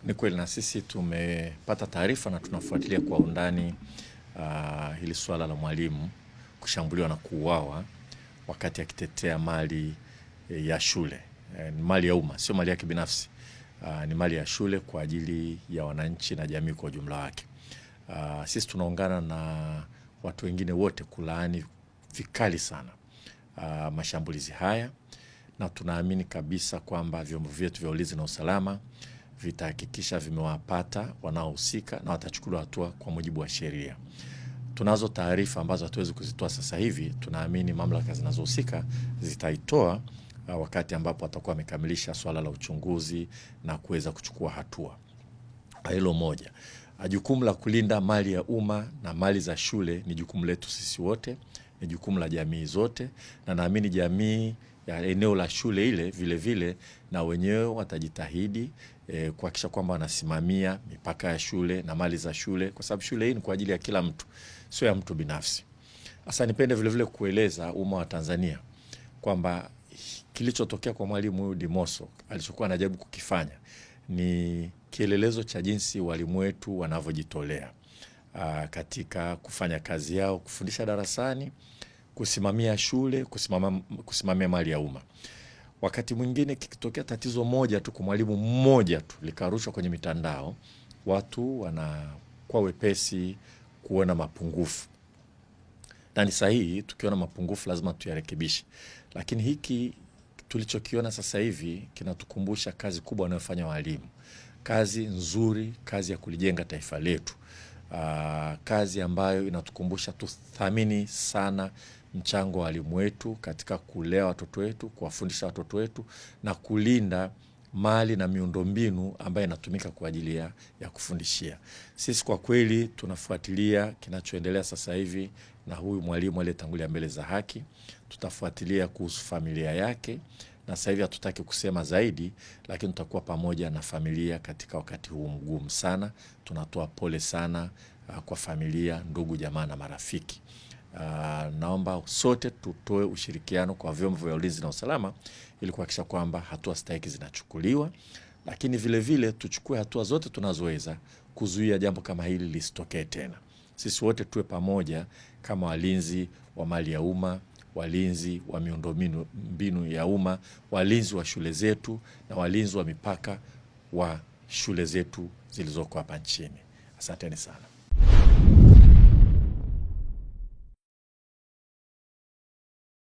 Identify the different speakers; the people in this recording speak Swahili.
Speaker 1: Ni kweli na sisi tumepata taarifa na tunafuatilia kwa undani hili swala la mwalimu kushambuliwa na kuuawa wakati akitetea mali ya shule. Ni mali ya umma, sio mali yake binafsi. Ni mali ya shule kwa ajili ya wananchi na jamii kwa ujumla wake. Sisi tunaungana na watu wengine wote kulaani vikali sana mashambulizi haya, na tunaamini kabisa kwamba vyombo vyetu vya ulinzi na usalama vitahakikisha vimewapata wanaohusika na watachukuliwa hatua kwa mujibu wa sheria. Tunazo taarifa ambazo hatuwezi kuzitoa sasa hivi. Tunaamini mamlaka zinazohusika zitaitoa wakati ambapo watakuwa wamekamilisha swala la uchunguzi na kuweza kuchukua hatua. Hilo moja. Jukumu la kulinda mali ya umma na mali za shule ni jukumu letu sisi wote, ni jukumu la jamii zote, na naamini jamii ya eneo la shule ile vile vile na wenyewe watajitahidi kuhakikisha kwamba wanasimamia mipaka ya shule na mali za shule, kwa sababu shule hii ni kwa ajili ya kila mtu, sio ya mtu binafsi. Sasa nipende vile vile kueleza umma wa Tanzania kwamba kilichotokea kwa mwalimu huyu Dimoso alichokuwa anajaribu kukifanya ni kielelezo cha jinsi walimu wetu wanavyojitolea katika kufanya kazi yao, kufundisha darasani, kusimamia shule, kusimamia mali ya umma. Wakati mwingine kikitokea tatizo moja tu kwa mwalimu mmoja tu likarushwa kwenye mitandao, watu wanakuwa wepesi kuona mapungufu. Na ni sahihi, tukiona mapungufu lazima tuyarekebishe. Lakini hiki tulichokiona sasa hivi kinatukumbusha kazi kubwa wanayofanya walimu. Kazi nzuri, kazi ya kulijenga taifa letu. Kazi ambayo inatukumbusha tuthamini sana mchango wa walimu wetu katika kulea watoto wetu, kuwafundisha watoto wetu na kulinda mali na miundombinu ambayo inatumika kwa ajili ya kufundishia. Sisi kwa kweli tunafuatilia kinachoendelea sasa hivi na huyu mwalimu aliyetangulia mbele za haki. Tutafuatilia kuhusu familia yake, na sasa hivi hatutaki kusema zaidi, lakini tutakuwa pamoja na familia katika wakati huu mgumu sana. Tunatoa pole sana kwa familia, ndugu, jamaa na marafiki. Naomba sote tutoe ushirikiano kwa vyombo vya ulinzi na usalama ili kuhakikisha kwamba hatua stahiki zinachukuliwa, lakini vile vile tuchukue hatua zote tunazoweza kuzuia jambo kama hili lisitokee tena. Sisi wote tuwe pamoja kama walinzi wa mali ya umma, walinzi wa miundombinu ya umma, walinzi wa shule zetu na walinzi wa mipaka wa shule zetu zilizoko hapa nchini. Asanteni sana.